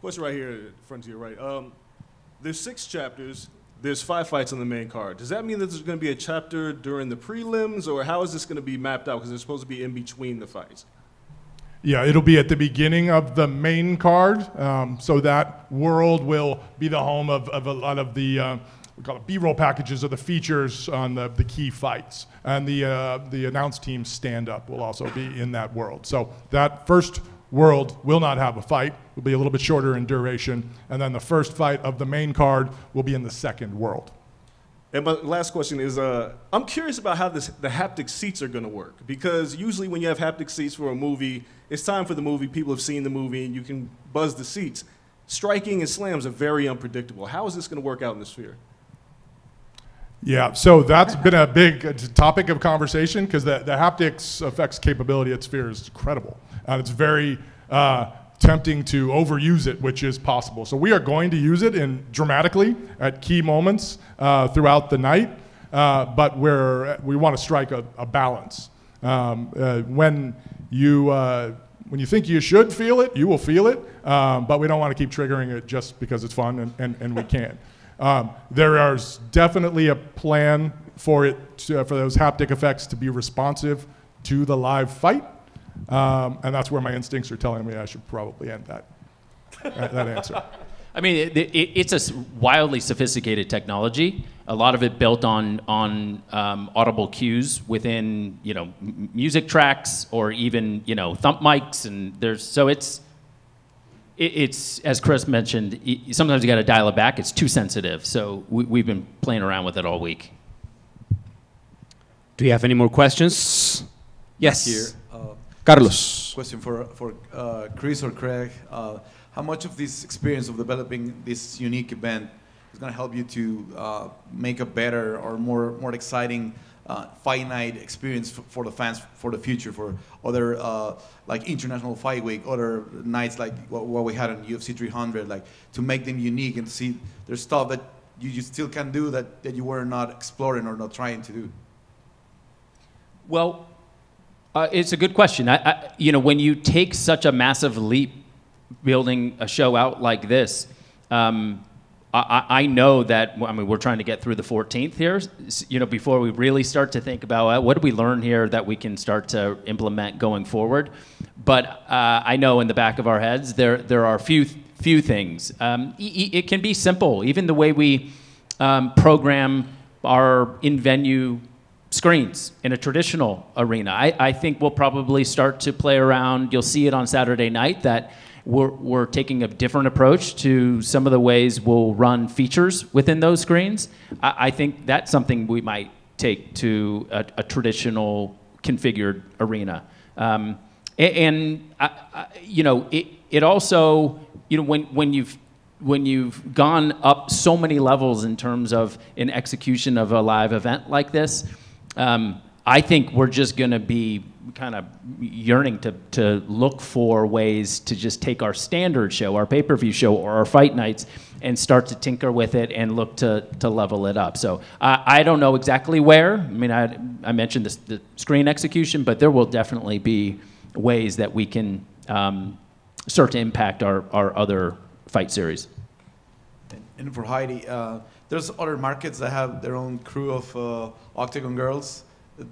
What's right here in front of you, right? There's 6 chapters. There's 5 fights on the main card. Does that mean that there's going to be a chapter during the prelims, or how is this going to be mapped out? Because it's supposed to be in between the fights. Yeah, it'll be at the beginning of the main card. So that world will be the home of a lot of the we call it B-roll packages, or the features on the key fights. And the announce team stand-up will also be in that world. So that first world will not have a fight. Will be a little bit shorter in duration. And then the first fight of the main card will be in the second world. And my last question is, I'm curious about how the haptic seats are going to work. Because usually when you have haptic seats for a movie, it's time for the movie, people have seen the movie, and you can buzz the seats. Striking and slams are very unpredictable. How is this going to work out in the Sphere? Yeah, so that's been a big topic of conversation, because the haptics effects capability at Sphere is incredible. And it's very tempting to overuse it, which is possible. So we are going to use it dramatically at key moments throughout the night, but we want to strike a balance. When you think you should feel it, you will feel it, but we don't want to keep triggering it just because it's fun, and we can't. There is definitely a plan for those haptic effects to be responsive to the live fight, and that's where my instincts are telling me I should probably end that answer. I mean, it's a wildly sophisticated technology. A lot of it built on audible cues within music tracks, or even thump mics, and it's as Chris mentioned. Sometimes you got to dial it back. It's too sensitive. So we've been playing around with it all week. Do you have any more questions? Yes. Here, Carlos. question for Chris or Craig. How much of this experience of developing this unique event is going to help you to make a better or more exciting fight night experience for the fans for the future, for other like International Fight Week, other nights like what we had on UFC 300, like to make them unique and to see there's stuff that you still can do that you were not exploring or not trying to do? Well, it's a good question. When you take such a massive leap building a show out like this, I know that, I mean, we're trying to get through the 14th here, you know, before we really start to think about what do we learn here that we can start to implement going forward. But I know in the back of our heads there are few things. It can be simple, even the way we program our in-venue screens in a traditional arena. I think we'll probably start to play around. You'll see it on Saturday night that we're taking a different approach to some of the ways we'll run features within those screens. I think that's something we might take to a traditional configured arena. You know, it also, you know, when you've gone up so many levels in terms of an execution of a live event like this, I think we're just going to be kind of yearning to look for ways to just take our standard show, our pay-per-view show, or our fight nights, and start to tinker with it and look to level it up. So I don't know exactly where. I mean, I mentioned the screen execution, but there will definitely be ways that we can start to impact our other fight series. And for Heidi, there's other markets that have their own crew of Octagon girls.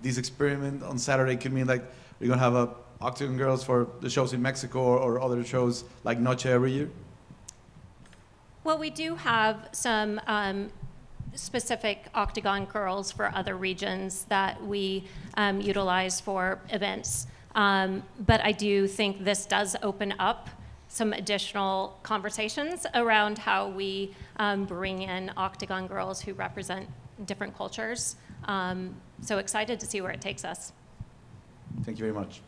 This experiment on Saturday could mean like we're gonna have Octagon girls for the shows in Mexico or other shows like Noche every year. Well, we do have some specific Octagon girls for other regions that we utilize for events. But I do think this does open up some additional conversations around how we bring in Octagon girls who represent different cultures. So excited to see where it takes us. Thank you very much.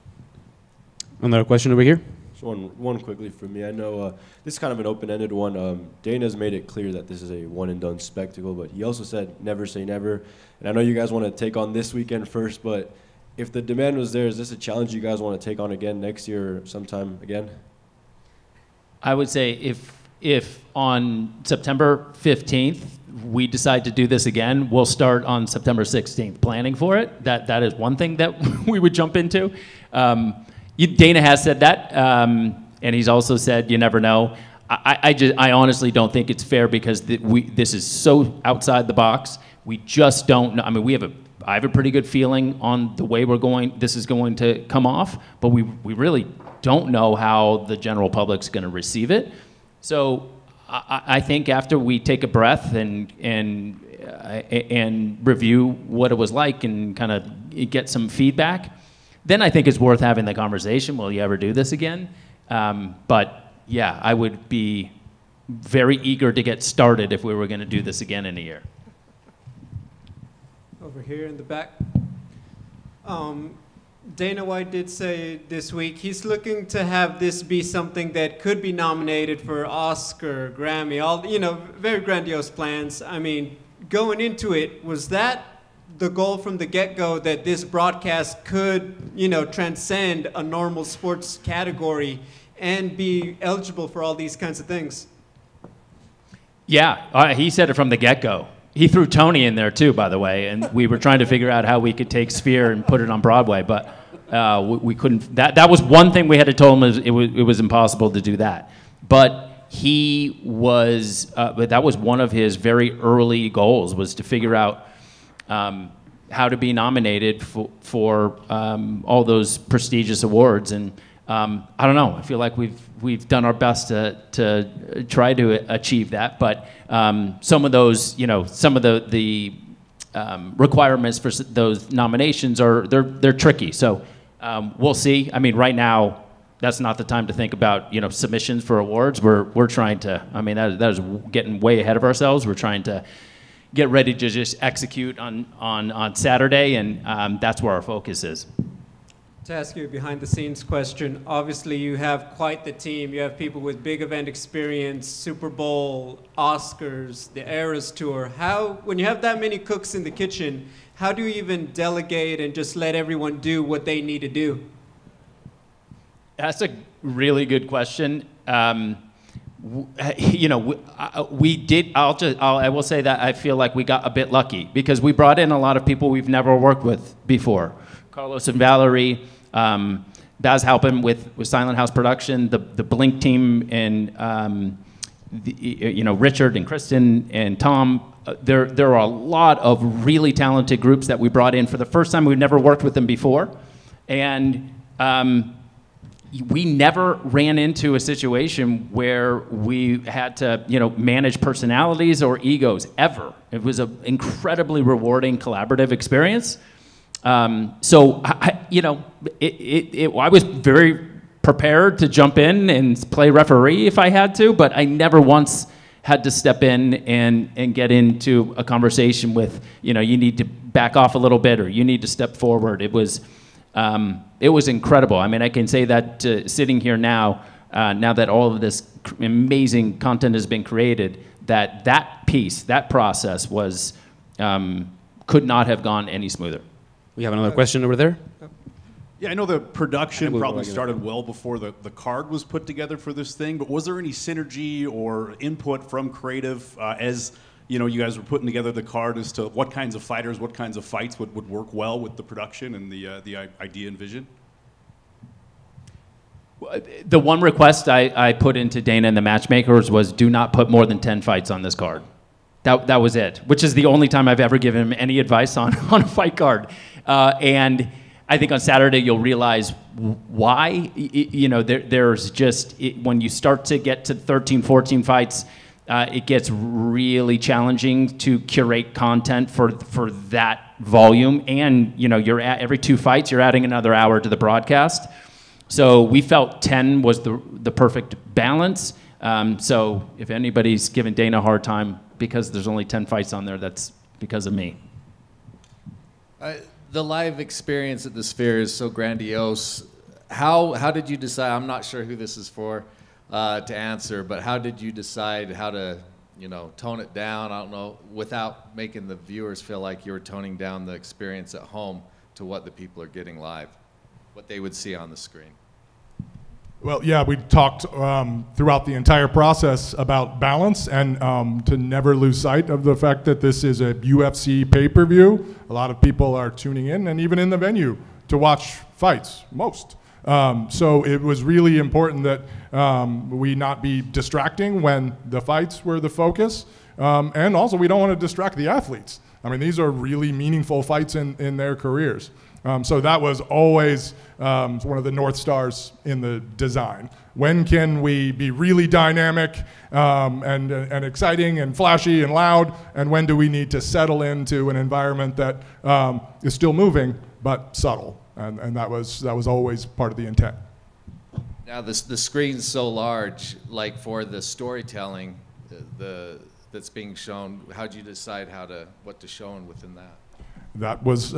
Another question over here. So one quickly from me. I know this is kind of an open-ended one. Dana's made it clear that this is a one-and-done spectacle, but he also said never say never. And I know you guys want to take on this weekend first, but if the demand was there, is this a challenge you guys want to take on again next year or sometime again? I would say if on September 15th we decide to do this again, we'll start on September 16th planning for it. That is one thing that we would jump into. Dana has said that, and he's also said you never know. I honestly don't think it's fair because this is so outside the box. We just don't know. I mean, I have a pretty good feeling on the way this is going to come off, but we really don't know how the general public's going to receive it. So I think after we take a breath and review what it was like and kind of get some feedback, then I think it's worth having the conversation. Will you ever do this again? But yeah, I would be very eager to get started if we were going to do this again in a year. Over here in the back. Dana White did say this week he's looking to have this be something that could be nominated for Oscar, Grammy, all, you know, very grandiose plans. I mean, going into it, was that the goal from the get-go, that this broadcast could, you know, transcend a normal sports category and be eligible for all these kinds of things? Yeah, he said it from the get-go. He threw Tony in there too, by the way, and we were trying to figure out how we could take Sphere and put it on Broadway, but we couldn't. That was one thing we had to tell him, it was impossible to do that. But he was, that was one of his very early goals, was to figure out how to be nominated for all those prestigious awards. And I don't know, I feel like we've done our best to try to achieve that, but some of those, you know, some of the requirements for those nominations they're tricky. So we'll see. I mean, right now, that's not the time to think about, you know, submissions for awards. We're trying to. I mean, that is getting way ahead of ourselves. We're trying to get ready to just execute on Saturday, and that's where our focus is. To ask you a behind-the-scenes question, obviously you have quite the team. You have people with big event experience, Super Bowl, Oscars, the Eras Tour. When you have that many cooks in the kitchen, how do you even delegate and just let everyone do what they need to do? That's a really good question. You know, we did. I will say that I feel like we got a bit lucky because we brought in a lot of people we've never worked with before. Carlos and Valerie, Baz Halpin with Silent House Production, the Blink team, and Richard and Kristen and Tom. There are a lot of really talented groups that we brought in for the first time. We've never worked with them before, and we never ran into a situation where we had to, manage personalities or egos ever. It was an incredibly rewarding, collaborative experience. So I was very prepared to jump in and play referee if I had to, but I never once had to step in and get into a conversation with, you need to back off a little bit or you need to step forward. It was incredible. I mean, I can say that sitting here now, now that all of this amazing content has been created, that piece, that process was, could not have gone any smoother. We have another question over there. Yeah, I know the production probably started well before the card was put together for this thing, but was there any synergy or input from creative as you guys were putting together the card as to what kinds of fighters, what kinds of fights would work well with the production and the idea and vision? The one request I put into Dana and the matchmakers was do not put more than 10 fights on this card. That was it, which is the only time I've ever given him any advice on a fight card. And I think on Saturday you'll realize why. There's just, when you start to get to 13, 14 fights, it gets really challenging to curate content for that volume. And, you're at every 2 fights, you're adding another hour to the broadcast. So we felt 10 was the perfect balance. So if anybody's giving Dana a hard time because there's only 10 fights on there, that's because of me. The live experience at the Sphere is so grandiose. How did you decide? I'm not sure who this is for to answer, but how did you decide how to, tone it down? I don't know, without making the viewers feel like you were toning down the experience at home to what the people are getting live, what they would see on the screen. Well, yeah, we talked throughout the entire process about balance and to never lose sight of the fact that this is a UFC pay-per-view. A lot of people are tuning in and even in the venue to watch fights, most. So it was really important that we not be distracting when the fights were the focus. And also, we don't want to distract the athletes. I mean, these are really meaningful fights in their careers. So that was always one of the North Stars in the design. When can we be really dynamic and exciting and flashy and loud, and when do we need to settle into an environment that is still moving but subtle? And that was always part of the intent. Now the screen's so large, like for the storytelling that's being shown, how do you decide what to show within that? That was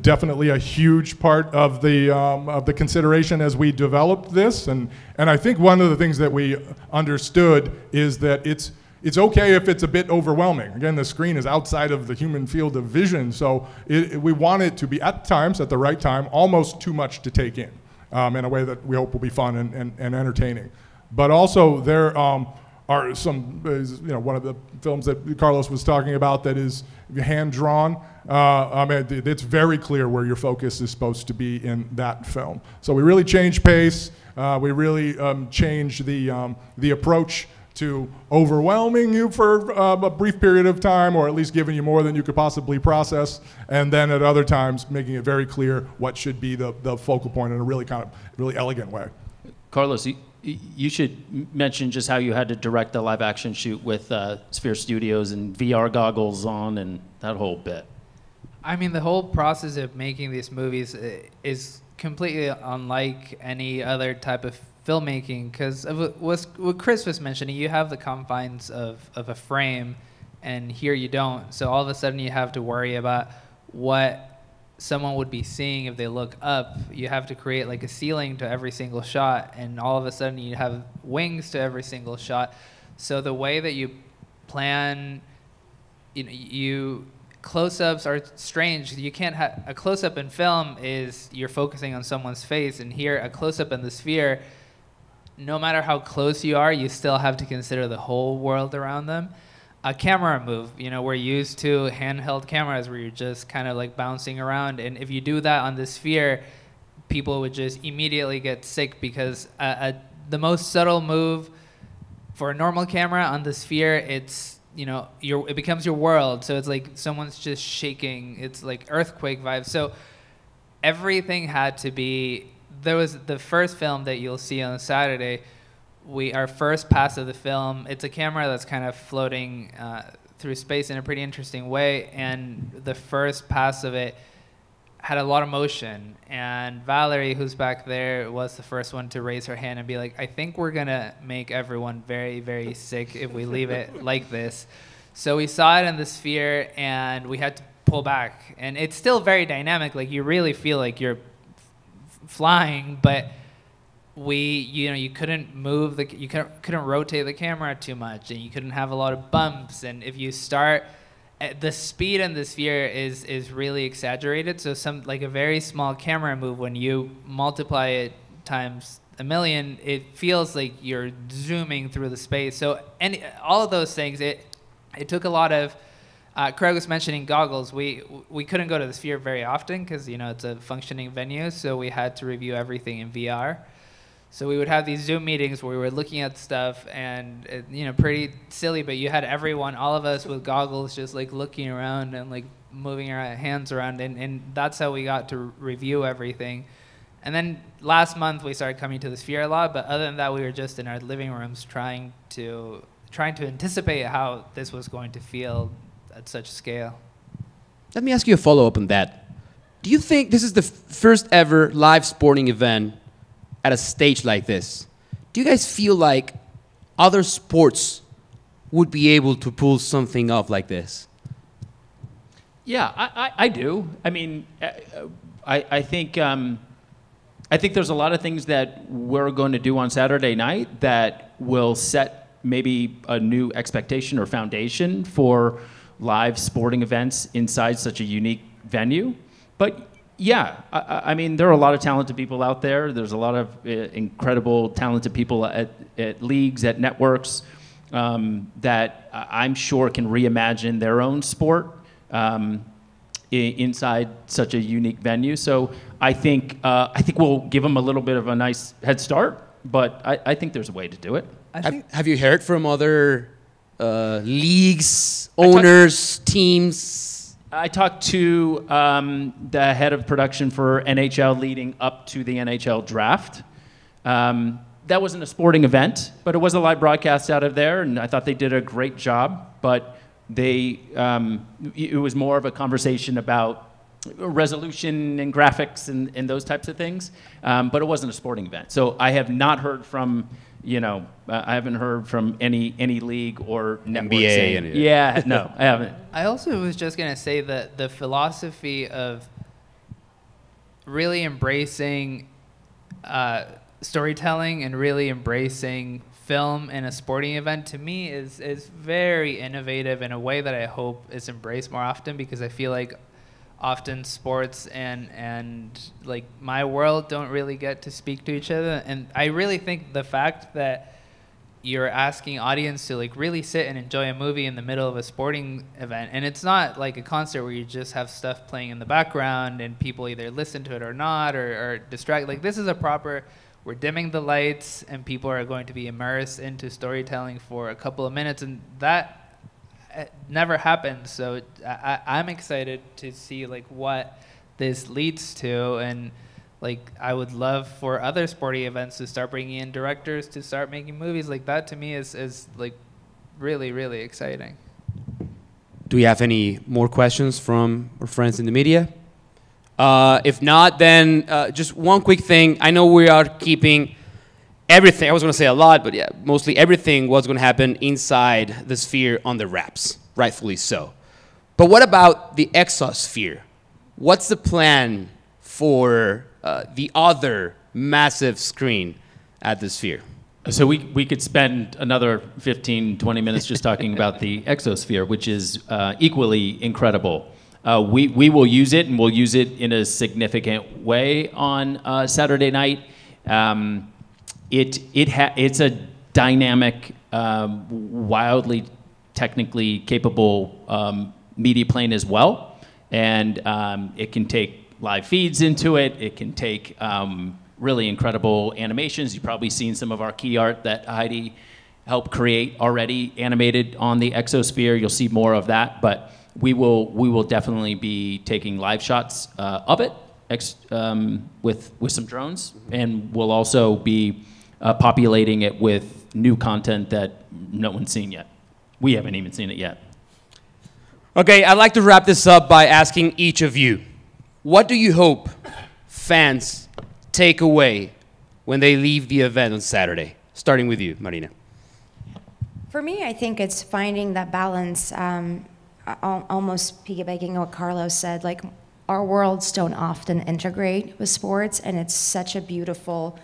definitely a huge part of the consideration as we developed this, and I think one of the things that we understood is that it's okay if it's a bit overwhelming. Again, the screen is outside of the human field of vision, so we want it to be at times, at the right time, almost too much to take in a way that we hope will be fun and entertaining. But also there are some, one of the films that Carlos was talking about that is hand-drawn. I mean, it's very clear where your focus is supposed to be in that film. So we really changed pace. We really changed the approach to overwhelming you for a brief period of time, or at least giving you more than you could possibly process, and then at other times making it very clear what should be the focal point in a really really elegant way. Carlos, you should mention just how you had to direct the live action shoot with Sphere Studios and VR goggles on and that whole bit. I mean, the whole process of making these movies is completely unlike any other type of filmmaking, because what Chris was mentioning, you have the confines of a frame, and here you don't. So all of a sudden you have to worry about what someone would be seeing if they look up. You have to create like a ceiling to every single shot, and all of a sudden you have wings to every single shot. So the way that you plan, close-ups are strange. You can't have a close-up in film is you're focusing on someone's face, and here a close-up in the Sphere, no matter how close you are, you still have to consider the whole world around them. A camera move, we're used to handheld cameras where you're just kind of like bouncing around, and if you do that on the Sphere, people would just immediately get sick because the most subtle move for a normal camera on the Sphere, it's, you know, it becomes your world. So it's like someone's just shaking. It's like earthquake vibes. So everything had to be, there was the first film that you'll see on Saturday. Our first pass of the film, it's a camera that's kind of floating through space in a pretty interesting way. And the first pass of it had a lot of motion. And Valerie, who's back there, was the first one to raise her hand and be like, I think we're going to make everyone very, very sick if we leave it like this. So we saw it in the Sphere, and we had to pull back. And it's still very dynamic. Like, you really feel like you're flying, but you couldn't move you couldn't rotate the camera too much, and you couldn't have a lot of bumps. And if you start, the speed in the Sphere is really exaggerated. So like a very small camera move, when you multiply it times a million, it feels like you're zooming through the space. So all of those things, it took a lot of. Craig was mentioning goggles. We couldn't go to the Sphere very often because, you know, it's a functioning venue, so we had to review everything in VR. So we would have these Zoom meetings where we were looking at stuff, and you know, pretty silly, but you had everyone, all of us with goggles, just like looking around and like moving our hands around, and that's how we got to review everything. And then last month we started coming to the Sphere a lot, but other than that, we were just in our living rooms trying to anticipate how this was going to feel at such scale. Let me ask you a follow-up on that. Do you think this is the first ever live sporting event at a stage like this? Do you guys feel like other sports would be able to pull something off like this? Yeah, I do. I mean, I think there's a lot of things that we're going to do on Saturday night that will set maybe a new expectation or foundation for live sporting events inside such a unique venue. But yeah, I mean, there are a lot of talented people out there. There's a lot of incredible, talented people at leagues, at networks, that I'm sure can reimagine their own sport inside such a unique venue. So I think we'll give them a little bit of a nice head start, but I think there's a way to do it. Have you heard from other leagues, owners, teams? I talked to the head of production for NHL leading up to the NHL draft. That wasn't a sporting event, but it was a live broadcast out of there, and I thought they did a great job. But it was more of a conversation about resolution and graphics and those types of things, but it wasn't a sporting event. So I have not heard from, I haven't heard from any league or network NBA. saying, yeah, no, I haven't. I also was just going to say that the philosophy of really embracing storytelling and really embracing film in a sporting event, to me, is very innovative in a way that I hope is embraced more often, because I feel like often sports and like my world don't really get to speak to each other. And I really think the fact that you're asking audience to like really sit and enjoy a movie in the middle of a sporting event, and it's not like a concert where you just have stuff playing in the background and people either listen to it or not, or distract. Like, this is a proper, we're dimming the lights and people are going to be immersed into storytelling for a couple of minutes, and that never happened. So I'm excited to see like what this leads to, and like I would love for other sporting events to start bringing in directors to start making movies like that. To me is like really, really exciting. Do we have any more questions from our friends in the media? If not, then just one quick thing. I know we are keeping everything, I was going to say a lot, but yeah, mostly everything was going to happen inside the Sphere on the wraps, rightfully so. But what about the exosphere? What's the plan for the other massive screen at the Sphere? So we could spend another 15, 20 minutes just talking about the exosphere, which is equally incredible. We will use it, and we'll use it in a significant way on Saturday night. It's a dynamic, wildly technically capable media plane as well, and it can take live feeds into it. It can take really incredible animations. You've probably seen some of our key art that Heidi helped create already animated on the exosphere. You'll see more of that, but we will definitely be taking live shots of it with some drones, and we'll also be populating it with new content that no one's seen yet. We haven't even seen it yet. Okay, I'd like to wrap this up by asking each of you, what do you hope fans take away when they leave the event on Saturday? Starting with you, Marina. For me, I think it's finding that balance, almost piggybacking on what Carlos said, like our worlds don't often integrate with sports, and it's such a beautiful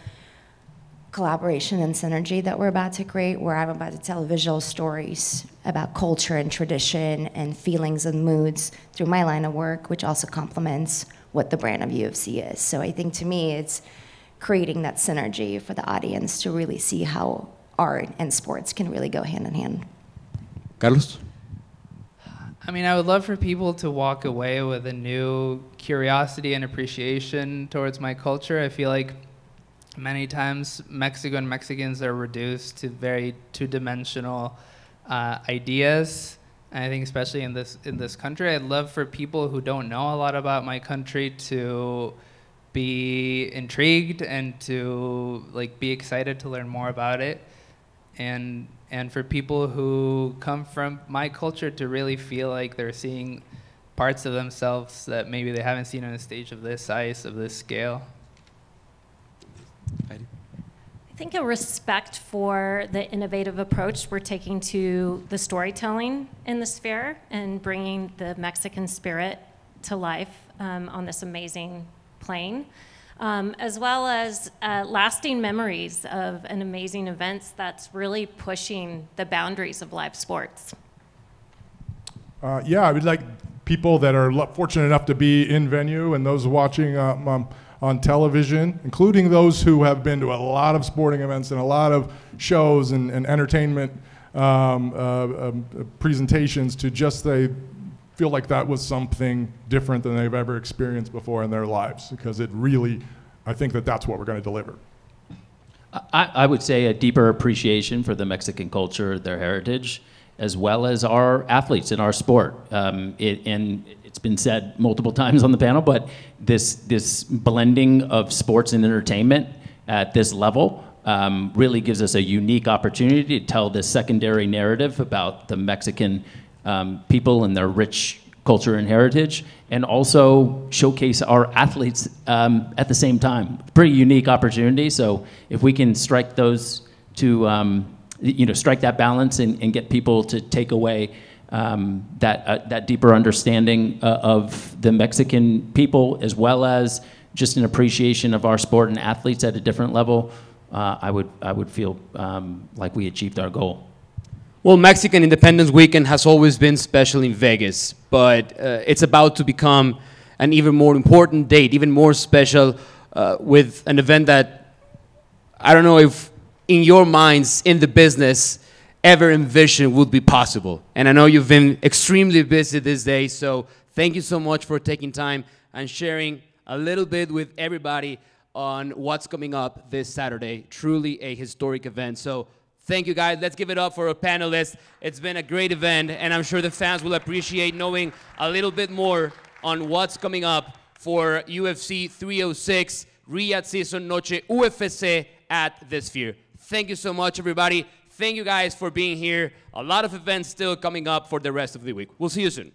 collaboration and synergy that we're about to create, where I'm about to tell visual stories about culture and tradition and feelings and moods through my line of work, which also complements what the brand of UFC is. So I think to me, it's creating that synergy for the audience to really see how art and sports can really go hand in hand. Carlos? I mean, I would love for people to walk away with a new curiosity and appreciation towards my culture. I feel like many times Mexico and Mexicans are reduced to very two-dimensional ideas. And I think especially in this country, I'd love for people who don't know a lot about my country to be intrigued and to be excited to learn more about it. And for people who come from my culture to really feel like they're seeing parts of themselves that maybe they haven't seen on a stage of this size, of this scale. I think a respect for the innovative approach we're taking to the storytelling in the sphere and bringing the Mexican spirit to life on this amazing plane, as well as lasting memories of an amazing event that's really pushing the boundaries of live sports. Yeah, I would like people that are fortunate enough to be in venue and those watching on television, including those who have been to a lot of sporting events and a lot of shows and entertainment presentations, to just feel like that was something different than they've ever experienced before in their lives, because it really, I think that's what we're going to deliver. I would say a deeper appreciation for the Mexican culture, their heritage, as well as our athletes in our sport. And it's been said multiple times on the panel, but this blending of sports and entertainment at this level really gives us a unique opportunity to tell this secondary narrative about the Mexican people and their rich culture and heritage, and also showcase our athletes at the same time. Pretty unique opportunity. So if we can strike those to strike that balance and get people to take away that deeper understanding of the Mexican people, as well as just an appreciation of our sport and athletes at a different level, I would feel like we achieved our goal. Well, Mexican Independence Weekend has always been special in Vegas, but it's about to become an even more important date, even more special, with an event that I don't know if in your minds in the business ever envisioned would be possible. And I know you've been extremely busy these days, so thank you so much for taking time and sharing a little bit with everybody on what's coming up this Saturday. Truly a historic event. So thank you, guys. Let's give it up for our panelists. It's been a great event, and I'm sure the fans will appreciate knowing a little bit more on what's coming up for UFC 306, Riyadh Season Noche UFC at the Sphere. Thank you so much, everybody. Thank you guys for being here. A lot of events still coming up for the rest of the week. We'll see you soon.